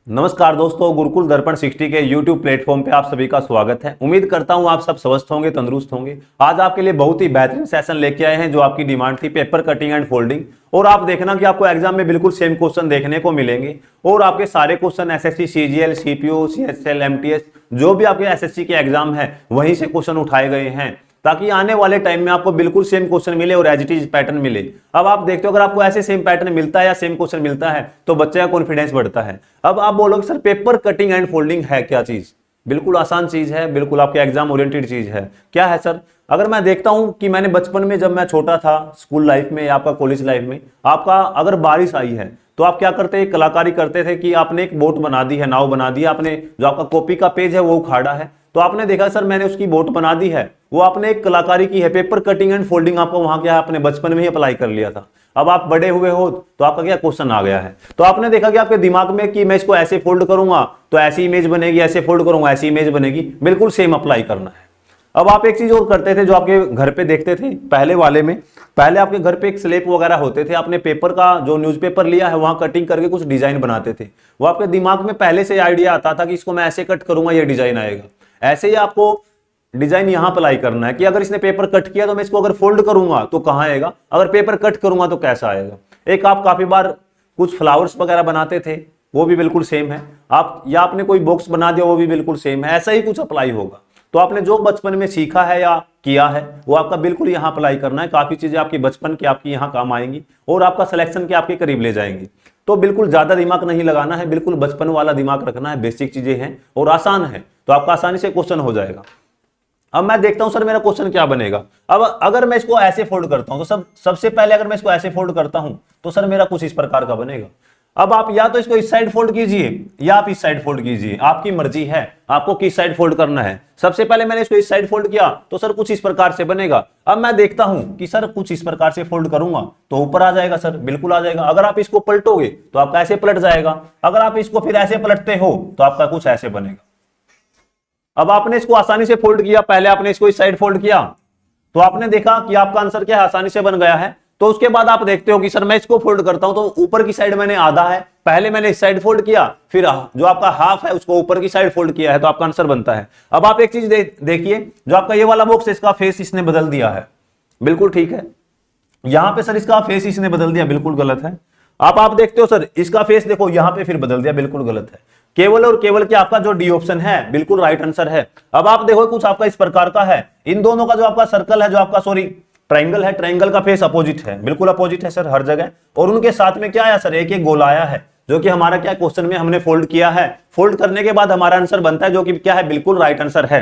नमस्कार दोस्तों, गुरुकुल दर्पण 60 के YouTube प्लेटफॉर्म पे आप सभी का स्वागत है। उम्मीद करता हूं आप सब स्वस्थ होंगे, तंदुरुस्त होंगे। आज आपके लिए बहुत ही बेहतरीन सेशन लेके आए हैं जो आपकी डिमांड थी, पेपर कटिंग एंड फोल्डिंग। और आप देखना कि आपको एग्जाम में बिल्कुल सेम क्वेश्चन देखने को मिलेंगे और आपके सारे question SSC, CGL, CPO, CHL, MTS जो भी आपके एसएससी के एग्जाम है वहीं से क्वेश्चन उठाए गए हैं, ताकि आने वाले टाइम में आपको बिल्कुल सेम क्वेश्चन मिले और एज इट इज पैटर्न मिले। अब आप देखते हो अगर आपको ऐसे सेम पैटर्न मिलता है या सेम क्वेश्चन मिलता है तो बच्चे का कॉन्फिडेंस बढ़ता है। अब आप बोलोगे sir paper cutting and folding है क्या चीज? बिल्कुल आसान चीज है, बिल्कुल आपके एग्जाम ओरिएंटेड चीज है। क्या है सर? अगर मैं देखता हूं कि मैंने बचपन में जब मैं छोटा था, स्कूल लाइफ में या आपका कॉलेज लाइफ में, आपका अगर बारिश आई है तो आप क्या करते हैं? कलाकारी करते थे कि आपने एक बोट बना दी है, नाव बना दी है, आपने जो आपका कॉपी का पेज है वो उखाड़ा है, तो आपने देखा सर मैंने उसकी बोट बना दी है, वो आपने एक कलाकारी की है। पेपर कटिंग एंड फोल्डिंग आपको वहां क्या है, आपने बचपन में ही अप्लाई कर लिया था। अब आप बड़े हुए हो तो आपका क्या क्वेश्चन आ गया है, तो आपने देखा कि आपके दिमाग में कि मैं इसको ऐसे फोल्ड करूंगा तो ऐसी इमेज बनेगी, ऐसे फोल्ड करूंगा ऐसी इमेज बनेगी, बिल्कुल सेम अप्लाई करना है। अब आप एक चीज और करते थे जो आपके घर पे देखते थे पहले वाले में, पहले आपके घर पे एक स्लेब वगैरह होते थे, आपने पेपर का जो न्यूज़पेपर लिया है वहां कटिंग करके कुछ डिजाइन बनाते थे। वो आपके दिमाग में पहले से आइडिया आता था कि इसको मैं ऐसे कट करूंगा ये डिजाइन आएगा। ऐसे ही आपको डिजाइन यहां अप्लाई करना है कि अगर इसने पेपर कट किया तो मैं इसको अगर फोल्ड करूंगा तो कहां आएगा, अगर पेपर कट करूंगा तो कैसा आएगा। एक आप काफी बार कुछ फ्लावर्स वगैरह बनाते थे, वो भी बिल्कुल सेम है। आप या आपने कोई बॉक्स बना दिया, वो भी बिल्कुल सेम है। ऐसा ही कुछ अप्लाई होगा। तो आपने जो बचपन में सीखा है या किया है वो आपका बिल्कुल यहां अप्लाई करना है। काफी चीजें आपकी बचपन की आपकी यहां काम आएंगी और आपका सिलेक्शन के आपके करीब ले जाएंगी। तो बिल्कुल ज्यादा दिमाग नहीं लगाना है, बिल्कुल बचपन वाला दिमाग रखना है। बेसिक चीजें हैं और आसान है, तो आपका आसानी से क्वेश्चन हो जाएगा। अब मैं देखता हूं सर मेरा क्वेश्चन क्या बनेगा। अब अगर मैं इसको ऐसे फोल्ड करता हूं तो सबसे पहले अगर मैं इसको ऐसे फोल्ड करता हूं तो सर मेरा कुछ इस प्रकार का बनेगा। अब आप या तो इसको इस साइड फोल्ड कीजिए या आप इस साइड फोल्ड कीजिए, आपकी मर्जी है आपको किस साइड फोल्ड करना है। सबसे पहले मैंने इसको इस साइड फोल्ड किया तो सर कुछ इस प्रकार से बनेगा। अब मैं देखता हूं कि सर कुछ इस प्रकार से फोल्ड करूंगा तो ऊपर आ जाएगा सर, बिल्कुल आ जाएगा। अगर आप इसको पलटोगे तो आपका ऐसे पलट जाएगा। अगर आप इसको फिर ऐसे पलटते हो तो आपका कुछ ऐसे बनेगा। अब आपने इसको आसानी से फोल्ड किया, पहले आपने इसको इस साइड फोल्ड किया तो आपने देखा कि आपका आंसर क्या है, आसानी से बन गया है। तो उसके बाद आप देखते हो कि सर मैं इसको फोल्ड करता हूं तो ऊपर की साइड मैंने आधा है, पहले मैंने इस साइड फोल्ड किया, फिर जो आपका हाफ है उसको ऊपर की साइड फोल्ड किया है, तो आपका आंसर बनता है। अब आप एक चीज देखिए, जो आपका ये वाला बॉक्स इसका फेस इसने बदल दिया है, बिल्कुल ठीक है। यहां पे सर इसका फेस इसने बदल दिया, बिल्कुल गलत है। आप देखते हो सर इसका फेस देखो यहां पे फिर बदल दिया, बिल्कुल गलत है। केवल और केवल क्या आपका जो डी ऑप्शन है बिल्कुल राइट आंसर है। अब आप देखो कुछ आपका इस प्रकार का है, इन दोनों का जो आपका सर्कल है, जो आपका सॉरी ट्राइंगल है, ट्राइंगल का फेस अपोजिट है, बिल्कुल अपोजिट है सर हर जगह। और उनके साथ में क्या आया सर, एक एक गोल आया है, जो कि हमारा क्या क्वेश्चन में हमने फोल्ड किया है। फोल्ड करने के बाद हमारा आंसर बनता है, जो कि क्या है, बिल्कुल राइट आंसर है।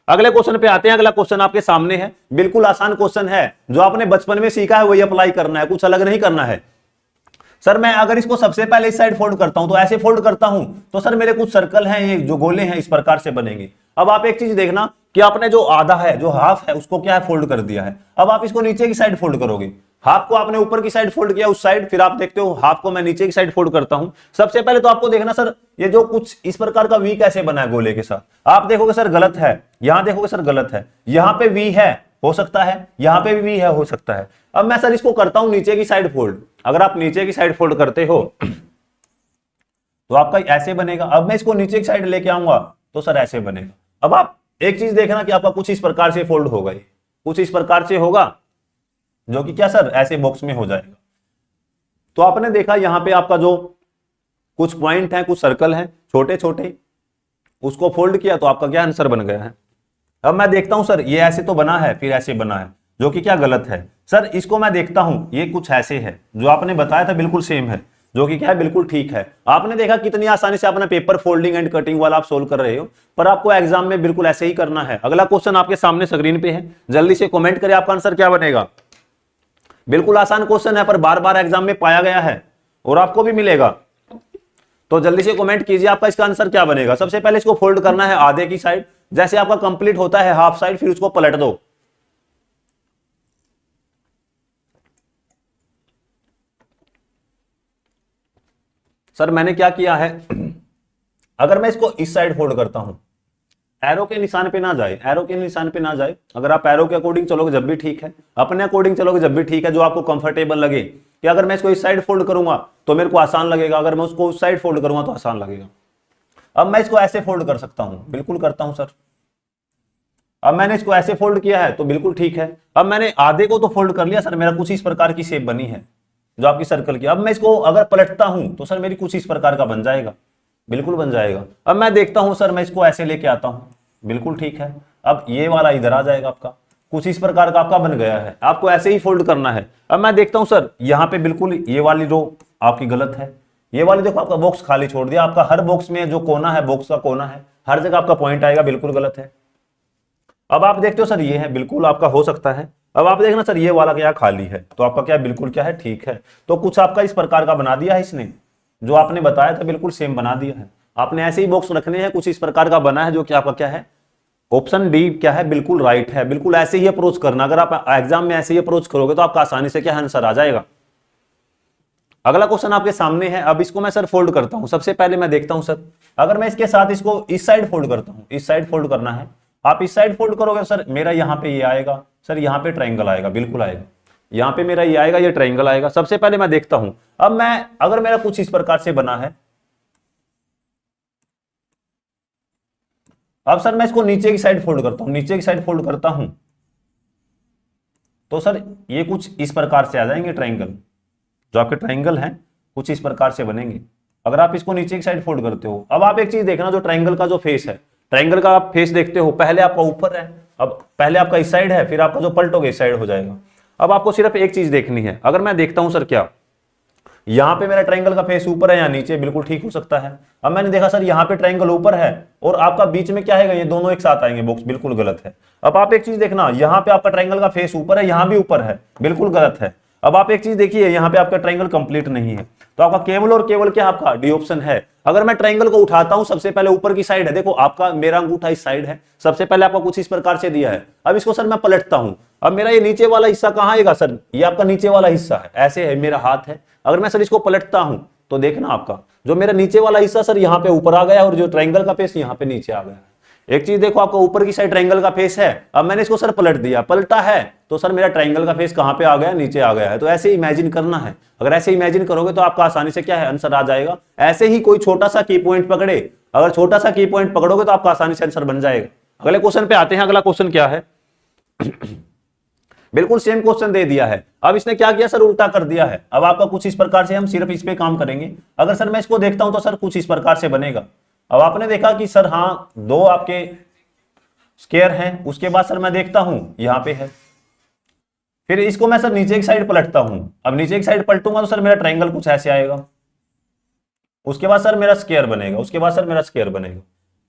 अगले क्वेश्चन पे आते हैं। अगला क्वेश्चन आपके सामने है, बिल्कुल आसान क्वेश्चन है, जो आपने बचपन में सीखा है वही अप्लाई करना है, कुछ अलग नहीं करना है। सर मैं अगर इसको सबसे पहले इस साइड फोल्ड करता हूं तो ऐसे फोल्ड करता हूं तो सर मेरे कुछ सर्कल हैं, ये जो गोले हैं इस प्रकार से बनेंगे। अब आप एक चीज देखना कि आपने जो आधा है, जो हाफ है, उसको क्या है, फोल्ड कर दिया है। अब आप इसको नीचे की साइड फोल्ड करोगे, हाफ को आपने ऊपर की साइड फोल्ड किया उस साइड, फिर आप देखते हो हाफ को मैं नीचे की साइड फोल्ड करता हूं। सबसे पहले तो आपको देखना सर ये जो कुछ इस प्रकार का वी कैसे बना है गोले के साथ। आप देखोगे सर गलत है, यहां देखोगे सर गलत है, यहां पे वी है, हो सकता है यहां पे भी वी है, हो सकता है। अब मैं सर इसको करता हूं नीचे की साइड फोल्ड। अगर आप नीचे की साइड फोल्ड करते हो तो आपका ऐसे बनेगा। अब मैं इसको नीचे की साइड लेके आऊंगा तो सर ऐसे बनेगा। अब आप एक चीज देखना कि आपका कुछ इस प्रकार से फोल्ड होगा, ये कुछ इस प्रकार से होगा, जो कि क्या सर ऐसे बॉक्स में हो जाएगा। तो आपने देखा यहां पे आपका जो कुछ पॉइंट है, कुछ सर्कल है छोटे छोटे, उसको फोल्ड किया तो आपका क्या आंसर बन गया है। अब मैं देखता हूं सर ये ऐसे तो बना है, फिर ऐसे बना है, जो कि क्या गलत है। सर इसको मैं देखता हूं ये कुछ ऐसे है, जो आपने बताया था बिल्कुल सेम है, जो कि क्या है, बिल्कुल ठीक है। आपने देखा कितनी आसानी से अपना पेपर फोल्डिंग एंड कटिंग वाला आप सोल्व कर रहे हो, पर आपको एग्जाम में बिल्कुल ऐसे ही करना है। अगला क्वेश्चन आपके सामने स्क्रीन पे है, जल्दी से कमेंट करें आपका आंसर क्या बनेगा। बिल्कुल आसान क्वेश्चन है, पर बार बार एग्जाम में पाया गया है और आपको भी मिलेगा, तो जल्दी से कमेंट कीजिए आपका इसका आंसर क्या बनेगा। सबसे पहले इसको फोल्ड करना है आधे की साइड, जैसे आपका कंप्लीट होता है हाफ साइड, फिर उसको पलट दो। सर मैंने क्या किया है, अगर मैं इसको इस साइड फोल्ड करता हूं, एरो के निशान पे ना जाए, एरो के निशान पे ना जाए। अगर आप एरो के अकॉर्डिंग चलोगे जब भी ठीक है, अपने अकॉर्डिंग चलोगे जब भी ठीक है, जो आपको कंफर्टेबल लगे कि अगर मैं इसको इस साइड फोल्ड करूंगा तो मेरे को आसान लगेगा, अगर मैं उसको उस साइड फोल्ड करूंगा तो आसान लगेगा। अब मैं इसको ऐसे फोल्ड कर सकता हूं, बिल्कुल करता हूं सर। अब मैंने इसको ऐसे फोल्ड किया है तो बिल्कुल ठीक है। अब मैंने आधे को तो फोल्ड कर लिया सर, मेरा कुछ इस प्रकार की शेप बनी है जो आपकी सर्कल की। अब मैं इसको अगर पलटता हूं तो सर मेरी कुछ इस प्रकार का बन जाएगा, बिल्कुल बन जाएगा। अब मैं देखता हूं सर, मैं इसको ऐसे लेके आता हूं, बिल्कुल ठीक है। अब ये वाला इधर आ जाएगा, आपका कुछ इस प्रकार का आपका बन गया है, आपको ऐसे ही फोल्ड करना है। अब मैं देखता हूं सर यहां पे बिल्कुल ये वाली रो आपकी गलत है, ये वाली देखो आपका बॉक्स खाली छोड़ दिया, आपका हर बॉक्स में जो कोना है, बॉक्स का कोना है, हर जगह आपका पॉइंट आएगा, बिल्कुल गलत है। अब आप देखते हो सर ये है, बिल्कुल आपका हो सकता है। अब आप देखना सर ये वाला क्या खाली है, तो आपका क्या बिल्कुल क्या है, ठीक है। तो कुछ आपका इस प्रकार का बना दिया है इसने, जो आपने बताया था बिल्कुल सेम बना दिया है। आपने ऐसे ही बॉक्स रखने हैं, कुछ इस प्रकार का बना है, जो कि आपका क्या है, ऑप्शन डी क्या है, बिल्कुल राइट है। बिल्कुल ऐसे ही अप्रोच करना, अगर आप एग्जाम में ऐसे ही अप्रोच करोगे तो आपका आसानी से क्या आंसर आ जाएगा। अगला क्वेश्चन आपके सामने है। अब इसको मैं सर फोल्ड करता हूं, सबसे पहले मैं देखता हूं सर, अगर मैं इसके साथ इसको इस साइड फोल्ड करता हूं, इस साइड फोल्ड करना है, आप इस साइड फोल्ड करोगे सर, मेरा यहां पे ये आएगा सर, यहां पे ट्रायंगल आएगा, बिल्कुल आएगा, यहां पे मेरा ये आएगा, ये ट्रायंगल आएगा। सबसे पहले मैं देखता हूं, अब मैं अगर मेरा कुछ इस प्रकार से बना है, अब सर मैं इसको नीचे की साइड फोल्ड करता हूं, नीचे की साइड फोल्ड करता हूं तो सर ये कुछ इस प्रकार से आ जाएंगे ट्रायंगल, जो आपके ट्रायंगल हैं कुछ इस प्रकार से बनेंगे, अगर आप इसको नीचे की साइड फोल्ड करते हो। अब आप एक चीज देखना, जो ट्रायंगल का जो फेस है, ट्रायंगल का आप फेस देखते हो, पहले आपका ऊपर है, अब पहले आपका इस साइड है, फिर आपका जो पलटोगे इस साइड हो जाएगा। अब आपको सिर्फ एक चीज देखनी है, अगर मैं देखता हूं सर क्या यहां पे मेरा ट्रायंगल का फेस ऊपर है या नीचे, बिल्कुल ठीक हो सकता है। अब मैंने देखा सर यहां पे ट्रायंगल ऊपर है और आपका बीच में क्या है, ये दोनों एक साथ आएंगे बॉक्स, बिल्कुल गलत है। अब आप एक चीज देखना, यहां पे आपका ट्रायंगल का फेस ऊपर है, यहां भी ऊपर है, बिल्कुल गलत है। अब आप एक चीज देखिए, यहां पे आपका ट्रायंगल कंप्लीट नहीं है, तो आपका केवल और केवल क्या आपका डी ऑप्शन है। अगर मैं ट्रायंगल को उठाता हूं, सबसे पहले ऊपर की साइड है, देखो आपका मेरा अंगूठा इस साइड है, सबसे पहले आपको कुछ इस प्रकार से दिया है। अब इसको सर मैं पलटता हूं, अब मेरा ये नीचे वाला हिस्सा कहां आएगा सर, ये आपका नीचे वाला हिस्सा है, ऐसे है, मेरा हाथ है। अगर मैं सर इसको पलटता हूं तो देखना आपका जो मेरा नीचे वाला हिस्सा सर यहां पे ऊपर आ गया और जो ट्रायंगल का फेस यहां पे नीचे आ गया है। एक चीज देखो, आपका ऊपर की साइड ट्रायंगल का फेस है, अब मैंने इसको सर पलट दिया, पलटा है तो सर मेरा ट्रायंगल का फेस कहां पे आ गया, नीचे आ गया है। तो ऐसे इमेजिन करना है, अगर ऐसे इमेजिन करोगे तो आपका आसानी से क्या है, आंसर आ जाएगा। ऐसे ही कोई छोटा सा की पॉइंट पकड़े, अगर छोटा सा की पॉइंट पकड़ोगे तो आपका आसानी से आंसर बन जाएगा। अगले क्वेश्चन पे आते हैं। अगला क्वेश्चन क्या है, बिल्कुल सेम क्वेश्चन दे दिया है, अब इसने क्या किया सर, उल्टा कर दिया है। अब आपका कुछ इस प्रकार से, हम सिर्फ इस पे काम करेंगे। अगर सर मैं इसको देखता हूं तो सर कुछ इस प्रकार से बनेगा। अब आपने देखा कि सर हाँ दो आपके स्क्वायर हैं, उसके बाद सर मैं देखता हूं यहां पे है, फिर इसको मैं सर नीचे की साइड पलटता हूं। अब नीचे की साइड पलटूंगा तो सर मेरा ट्रायंगल कुछ ऐसे आएगा, उसके बाद सर मेरा स्क्वायर बनेगा, उसके बाद सर मेरा स्क्वायर बनेगा।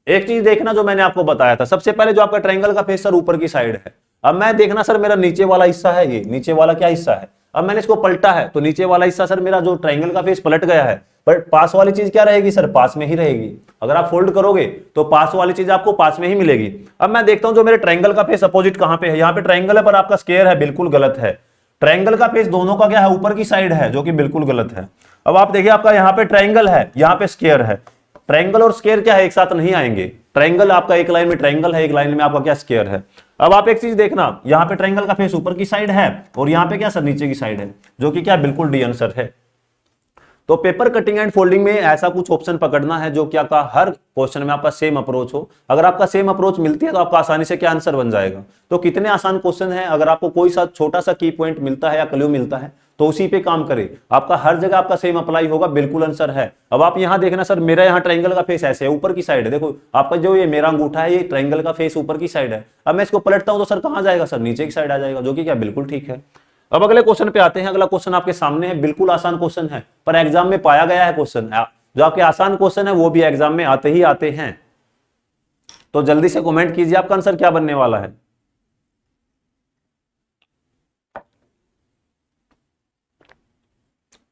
एक चीज देखना जो मैंने आपको बताया था, सबसे पहले जो आपका ट्रायंगल का फेस सर ऊपर की साइड है। अब मैं देखना सर मेरा नीचे वाला हिस्सा है, ये नीचे वाला क्या हिस्सा है, अब मैंने इसको पलटा है तो नीचे वाला हिस्सा सर मेरा जो ट्रायंगल का फेस पलट गया है, पर पास वाली चीज क्या रहेगी सर, पास में ही रहेगी। अगर आप फोल्ड करोगे तो पास वाली चीज आपको पास में ही मिलेगी। अब मैं देखता हूं जो मेरे ट्रायंगल का फेस अपोजिट कहां पे है, यहां पे ट्रायंगल है पर आपका स्क्वायर है, बिल्कुल गलत है। ट्रायंगल का फेस दोनों का क्या है, ऊपर की साइड है, जो कि बिल्कुल गलत है। अब आप देखिए आपका यहां पे ट्रायंगल है, यहां पे स्क्वायर है, ट्रायंगल और स्क्वायर क्या है, एक साथ नहीं आएंगे। ट्रायंगल आपका एक लाइन में ट्रायंगल है, एक लाइन में आपका क्या स्क्वायर है। अब आप एक चीज देखना, यहां पे ट्रायंगल का फेस ऊपर की साइड है और यहां पे क्या सर नीचे की साइड है, जो कि क्या बिल्कुल डी आंसर है। तो पेपर कटिंग एंड फोल्डिंग में ऐसा कुछ ऑप्शन पकड़ना है जो क्या का हर क्वेश्चन में आपका सेम अप्रोच हो। अगर आपका सेम अप्रोच मिलती है तो आपका आसानी से क्या आंसर बन जाएगा। तो कितने आसान क्वेश्चन है, अगर आपको कोई सा छोटा सा की पॉइंट मिलता है या क्लू मिलता है तो उसी पे काम करे, आपका हर जगह आपका सेम अप्लाई होगा, बिल्कुल आंसर है। अब आप यहां देखना सर, मेरा यहाँ ट्रायंगल का फेस ऐसे है, ऊपर की साइड है, देखो आपका जो ये मेरा अंगूठा है, ये ट्रायंगल का फेस ऊपर की साइड है। अब मैं इसको पलटता हूं तो सर कहां जाएगा सर, नीचे की साइड आ जाएगा, जो कि क्या बिल्कुल ठीक है। अब अगले क्वेश्चन पे आते हैं। अगला क्वेश्चन आपके सामने है, बिल्कुल आसान क्वेश्चन है पर एग्जाम में पाया गया है क्वेश्चन। जो आपके आसान क्वेश्चन है वो भी एग्जाम में आते ही आते हैं, तो जल्दी से कमेंट कीजिए आपका आंसर क्या बनने वाला है।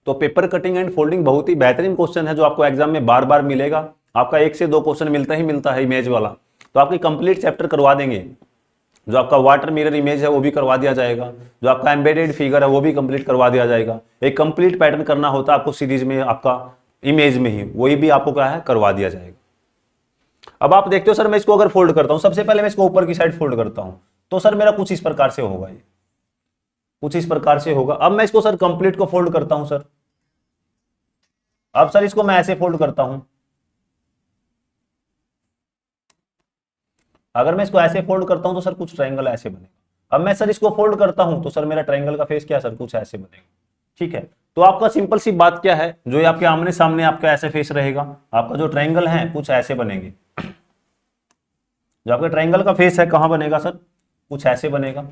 तो पेपर कटिंग एंड फोल्डिंग बहुत ही बेहतरीन क्वेश्चन है जो आपको एग्जाम में बार बार मिलेगा। आपका 1 से 2 क्वेश्चन मिलता ही मिलता है इमेज वाला, तो आपकी कंप्लीट चैप्टर करवा देंगे। जो आपका वाटर मिरर इमेज है वो भी करवा दिया जाएगा, जो आपका एम्बेडेड फिगर है वो भी कंप्लीट करवा दिया जाएगा। एक कंप्लीट पैटर्न करना होता है आपको सीरीज में, आपका इमेज में ही, वही भी आपको क्या है करवा दिया जाएगा। अब आप देखते हो सर मैं इसको अगर फोल्ड करता हूं, सबसे पहले मैं इसको ऊपर की साइड फोल्ड करता हूं, तो सर मेरा कुछ इस प्रकार से होगा, ये कुछ इस प्रकार से होगा। अब मैं इसको सर कंप्लीट को फोल्ड करता हूं सर, अब सर इसको मैं ऐसे फोल्ड करता हूं, अगर मैं इसको ऐसे फोल्ड करता हूं तो सर कुछ ट्रायंगल ऐसे बनेगा। अब मैं सर इसको फोल्ड करता हूं तो सर मेरा ट्रायंगल का फेस क्या सर कुछ ऐसे बनेगा, ठीक है। तो आपका सिंपल सी बात क्या है, जो ये आपके आमने सामने आपका ऐसे फेस रहेगा, आपका जो ट्रायंगल है कुछ ऐसे बनेंगे। जो आपका ट्रायंगल का फेस है कहां बनेगा सर, कुछ ऐसे बनेगा।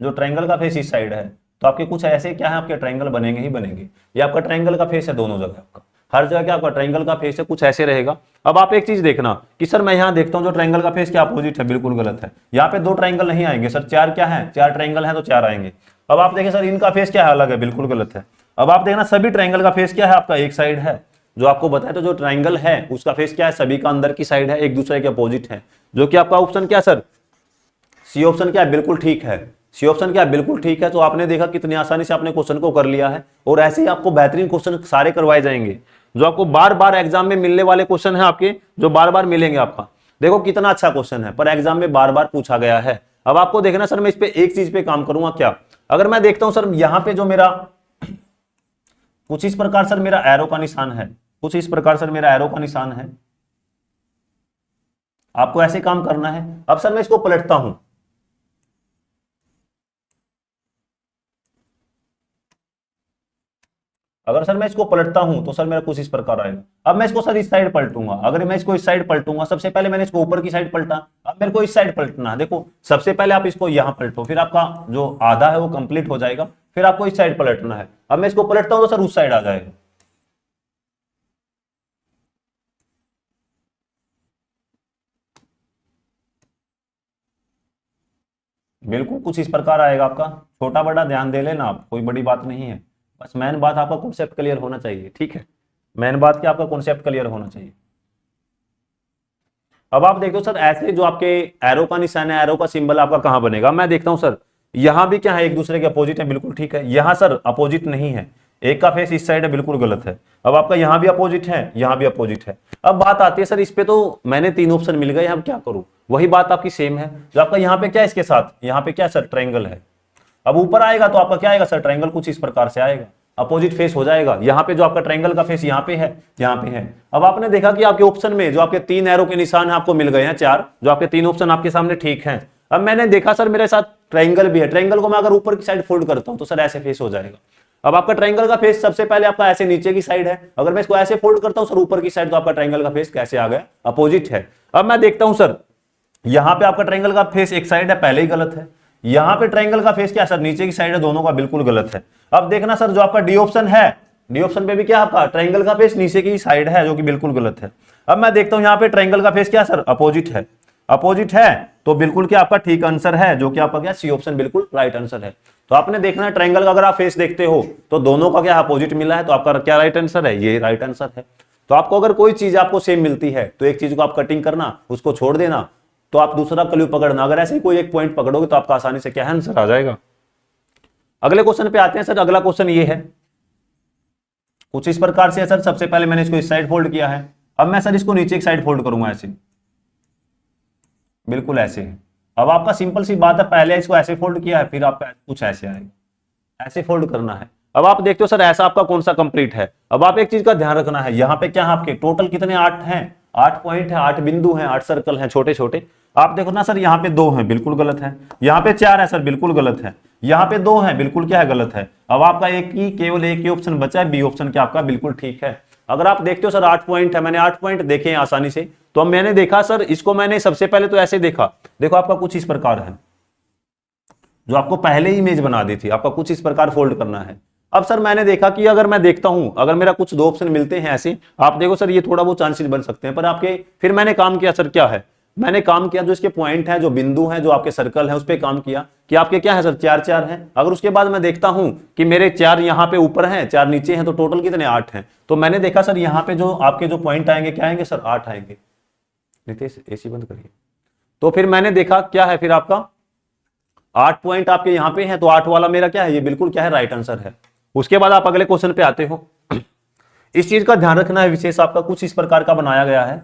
जो ट्रायंगल का फेस इस साइड है तो आपके कुछ ऐसे क्या है, आपके ट्रायंगल बनेंगे ही बनेंगे। ये आपका ट्रायंगल का फेस है दोनों जगह, आपका हर जगह क्या आपका ट्रायंगल का फेस है कुछ ऐसे रहेगा। अब आप एक चीज देखना कि सर मैं यहां देखता हूं जो ट्रायंगल का फेस क्या अपोजिट है, बिल्कुल गलत है। यहाँ पे 2 ट्रायंगल नहीं आएंगे सर, 4 क्या है, 4 ट्रायंगल है तो 4 आएंगे। अब आप देखें सर इनका फेस क्या है, अलग है, बिल्कुल गलत है। अब आप देखना सभी ट्रायंगल का फेस क्या है, आपका एक साइड है जो आपको बताया। तो जो ट्रायंगल है उसका फेस क्या है, सभी का अंदर की साइड है, एक दूसरे के अपोजिट है, जो कि आपका ऑप्शन क्या सर, सी ऑप्शन क्या है, बिल्कुल ठीक है। सी ऑप्शन क्या है, बिल्कुल ठीक है। तो आपने देखा कितनी आसानी से आपने क्वेश्चन को कर लिया है, और ऐसे ही आपको बेहतरीन क्वेश्चन सारे करवाए जाएंगे, जो आपको बार बार एग्जाम में मिलने वाले क्वेश्चन है आपके, जो बार बार मिलेंगे आपका। देखो कितना अच्छा क्वेश्चन है, पर एग्जाम में बार बार पूछा गया है। अब आपको देखना सर मैं इस पे एक चीज पे काम करूंगा क्या, अगर मैं देखता हूं सर यहां पे जो मेरा कुछ इस प्रकार सर मेरा एरो का निशान है, कुछ इस प्रकार सर मेरा एरो का निशान है, आपको ऐसे काम करना है। अब सर मैं इसको पलटता हूं, अगर सर मैं इसको पलटता हूं तो सर मेरा कुछ इस प्रकार आएगा। अब मैं इसको सर इस साइड पलटूंगा, अगर मैं इसको इस साइड पलटूंगा, सबसे पहले मैंने इसको ऊपर की साइड पलटा, अब मेरे को इस साइड पलटना है। देखो सबसे पहले आप इसको यहां पलटो, फिर आपका जो आधा है वो कंप्लीट हो जाएगा, फिर आपको इस साइड पलटना है। अब मैं इसको पलटता हूं तो सर उस साइड आ जाएगा, बिल्कुल कुछ इस प्रकार आएगा आपका। छोटा बड़ा ध्यान दे लेना आप, कोई बड़ी बात नहीं है, बस मेन बात आपका कॉन्सेप्ट क्लियर होना चाहिए, ठीक है। मेन बात क्या, आपका कॉन्सेप्ट क्लियर होना चाहिए। अब आप देखो सर ऐसे जो आपके एरो का निशान है, एरो का सिंबल आपका कहां बनेगा, मैं देखता हूं सर यहां भी क्या है, एक दूसरे के अपोजिट है, बिल्कुल ठीक है। यहां सर अपोजिट नहीं है, एक का फेस इस साइड है, बिल्कुल गलत है। अब आपका यहां भी अपोजिट है, यहां भी अपोजिट है। अब बात आती है सर इस पे, तो मैंने 3 ऑप्शन मिल गए, अब क्या करूं, वही बात आपकी सेम है। जो आपका यहाँ पे क्या है, इसके साथ यहाँ पे क्या सर ट्रायंगल है। अब ऊपर आएगा तो आपका क्या आएगा सर, ट्रायंगल कुछ इस प्रकार से आएगा, अपोजिट फेस हो जाएगा। यहाँ पे जो आपका ट्रायंगल का फेस यहाँ पे है, यहाँ पे है। अब आपने देखा कि आपके ऑप्शन में जो आपके 3 एरो के निशान है आपको मिल गए हैं 4, जो आपके 3 ऑप्शन आपके सामने ठीक हैं। अब मैंने देखा सर मेरे साथ ट्रायंगल भी है, ट्रायंगल को मैं अगर ऊपर की साइड फोल्ड करता हूं तो सर ऐसे फेस हो जाएगा। अब आपका ट्रायंगल का फेस सबसे पहले आपका ऐसे नीचे की साइड है, अगर मैं इसको ऐसे फोल्ड करता हूं सर ऊपर की साइड, तो आपका ट्रायंगल का फेस कैसे आ गया, अपोजिट है। अब मैं देखता हूं सर यहां पे आपका ट्रायंगल का फेस एक साइड है, पहले ही गलत है। यहां पे ट्रायंगल का फेस क्या सर, नीचे की साइड है, दोनों का बिल्कुल गलत है। अब देखना सर जो आपका डी ऑप्शन है, डी ऑप्शन पे भी क्या आपका ट्रायंगल का फेस नीचे की साइड है, जो कि बिल्कुल गलत है। अब मैं देखता हूं यहां पे ट्रायंगल का फेस क्या सर, अपोजिट है, अपोजिट है, तो बिल्कुल क्या आपका ठीक आंसर है, जो कि आपका क्या सी ऑप्शन बिल्कुल राइट आंसर है। तो आपने देखना है ट्रायंगल का अगर आप फेस देखते हो तो दोनों का क्या अपोजिट मिला है, तो आपका क्या राइट आंसर है, ये राइट आंसर है। तो आपको अगर कोई चीज आपको सेम मिलती है तो एक चीज को आप कटिंग करना, उसको छोड़ देना, तो आप दूसरा क्लू पकड़ना। अगर ऐसे ही कोई एक पॉइंट पकड़ोगे तो आपका आसानी से क्या है, आंसर आ जाएगा। अगले क्वेश्चन पे आते हैं सर। अगला क्वेश्चन ये है, कुछ इस प्रकार से है सर। सबसे पहले मैंने इसको इस साइड फोल्ड किया है, अब मैं सर इसको नीचे की साइड फोल्ड करूंगा, ऐसे बिल्कुल ऐसे। अब आपका सिंपल सी बात है, पहले इसको ऐसे फोल्ड किया है, फिर आपका कुछ ऐसे आएगा, ऐसे फोल्ड करना है। अब आप देखते हो सर ऐसा आपका कौन सा कंप्लीट है। अब आप एक चीज का ध्यान रखना है, यहाँ पे क्या है आपके टोटल कितने 8 हैं, 8 पॉइंट है, 8 बिंदु हैं, 8 सर्कल हैं छोटे छोटे। आप देखो ना सर यहाँ पे 2 हैं, बिल्कुल गलत है। यहाँ पे 4 है सर, बिल्कुल गलत है। यहाँ पे 2 है, बिल्कुल क्या है, गलत है। अब आपका केवल एक ही ऑप्शन बचा है, बी ऑप्शन क्या आपका बिल्कुल ठीक है। अगर आप देखते हो सर 8 पॉइंट है, मैंने 8 पॉइंट देखे हैं आसानी से, तो अब मैंने देखा सर इसको मैंने सबसे पहले तो ऐसे देखा, देखो आपका कुछ इस प्रकार है, जो आपको पहले ही इमेज बना दी थी, आपका कुछ इस प्रकार फोल्ड करना है। अब सर मैंने देखा कि अगर मैं देखता हूं, अगर मेरा कुछ 2 ऑप्शन मिलते हैं ऐसे, आप देखो सर ये थोड़ा बहुत चांसेस बन सकते हैं, पर आपके फिर मैंने काम किया सर, क्या है मैंने काम किया, जो इसके पॉइंट है, जो बिंदु है, जो आपके सर्कल है, उस पर काम किया कि आपके क्या है सर 4 है। अगर उसके बाद मैं देखता हूं कि मेरे 4 यहाँ पे ऊपर हैं, 4 नीचे हैं, तो टोटल कितने 8 हैं। तो मैंने देखा सर यहाँ पे जो आपके जो पॉइंट आएंगे क्या आएंगे सर, 8 आएंगे। नितेश एसी बंद करिए। तो फिर मैंने देखा क्या है, फिर आपका 8 पॉइंट आपके यहाँ पे है, तो 8 वाला मेरा क्या है, ये बिल्कुल क्या है, राइट आंसर है। उसके बाद आप अगले क्वेश्चन पे आते हो। इस चीज का ध्यान रखना है विशेष, आपका कुछ इस प्रकार का बनाया गया है।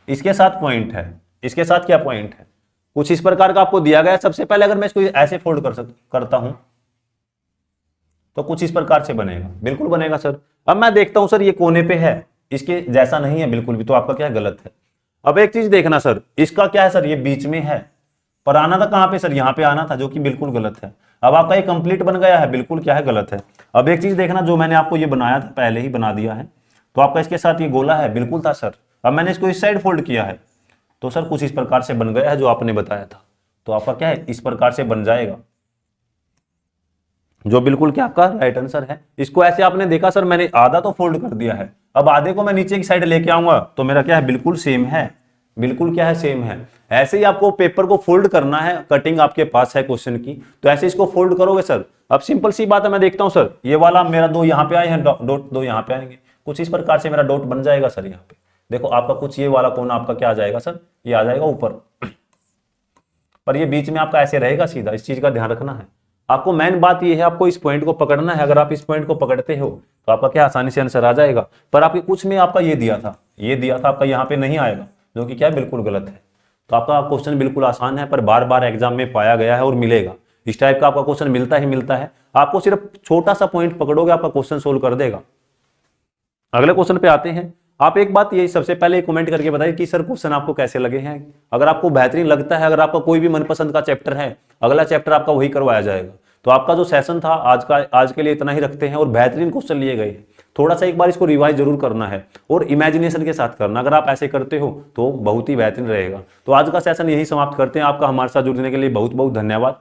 इसके साथ पॉइंट है, इसके साथ क्या पॉइंट है, कुछ इस प्रकार का आपको दिया गया है। सबसे पहले अगर मैं इसको ऐसे फोल्ड करता हूं तो कुछ इस प्रकार से बनेगा, बिल्कुल बनेगा सर। अब मैं देखता हूं सर ये कोने पे है, इसके जैसा नहीं है बिल्कुल भी, तो आपका क्या है, गलत है। अब एक चीज देखना सर, इसका क्या है सर, ये बीच में है, पर आना था कहां पे सर, यहां पे आना था, जो कि बिल्कुल गलत है। अब आपका ये कंप्लीट बन गया है, बिल्कुल क्या है, गलत है। अब एक चीज देखना, जो मैंने आपको ये बनाया था पहले ही बना दिया है, तो आपका इसके साथ ये गोला है, बिल्कुल था सर। अब मैंने इसको इस साइड फोल्ड किया है, तो सर कुछ इस प्रकार से बन गया है जो आपने बताया था। तो आपका क्या है, इस प्रकार से बन जाएगा, जो बिल्कुल क्या आपका राइट आंसर है। इसको ऐसे आपने देखा सर, मैंने आधा तो फोल्ड कर दिया है, अब आधे को मैं नीचे की साइड लेके आऊंगा तो मेरा क्या है, बिल्कुल सेम है, बिल्कुल क्या है, सेम है। ऐसे ही आपको पेपर को फोल्ड करना है, कटिंग आपके पास है क्वेश्चन की, तो ऐसे इसको फोल्ड करोगे सर। अब सिंपल सी बात है, मैं देखता हूं सर, ये वाला मेरा दो यहाँ पे आए हैं, डॉट दो यहाँ पे आएंगे, कुछ इस प्रकार से मेरा डॉट बन जाएगा सर। यहाँ पे देखो आपका कुछ ये वाला कोना आपका क्या आ जाएगा सर, ये आ जाएगा ऊपर, पर ये बीच में आपका ऐसे रहेगा सीधा, इस चीज का ध्यान रखना है। आपको मेन बात ये है, आपको इस पॉइंट को पकड़ना है। अगर आप इस पॉइंट को पकड़ते हो तो आपका क्या आसानी से आंसर आ जाएगा। पर आपके कुछ में आपका ये दिया था, ये दिया था आपका यहाँ पे नहीं आएगा, जो कि क्या है, बिल्कुल गलत है। तो आपका क्वेश्चन बिल्कुल आसान है, पर बार बार एग्जाम में पाया गया है और मिलेगा। इस टाइप का आपका क्वेश्चन मिलता ही मिलता है। आपको सिर्फ छोटा सा पॉइंट पकड़ोगे, आपका क्वेश्चन सोल्व कर देगा। अगले क्वेश्चन पे आते हैं। आप एक बात ये सबसे पहले कमेंट करके बताइए कि सर क्वेश्चन आपको कैसे लगे हैं। अगर आपको बेहतरीन लगता है, अगर आपका कोई भी मनपसंद का चैप्टर है, अगला चैप्टर आपका वही करवाया जाएगा। तो आपका जो सेशन था आज के लिए इतना ही रखते हैं, और बेहतरीन क्वेश्चन लिए गए हैं। थोड़ा सा एक बार इसको रिवाइज जरूर करना है और इमेजिनेशन के साथ करना। अगर आप ऐसे करते हो तो बहुत ही बेहतरीन रहेगा। तो आज का सेशन यही समाप्त करते हैं। आपका हमारे साथ जुड़ने के लिए बहुत बहुत धन्यवाद।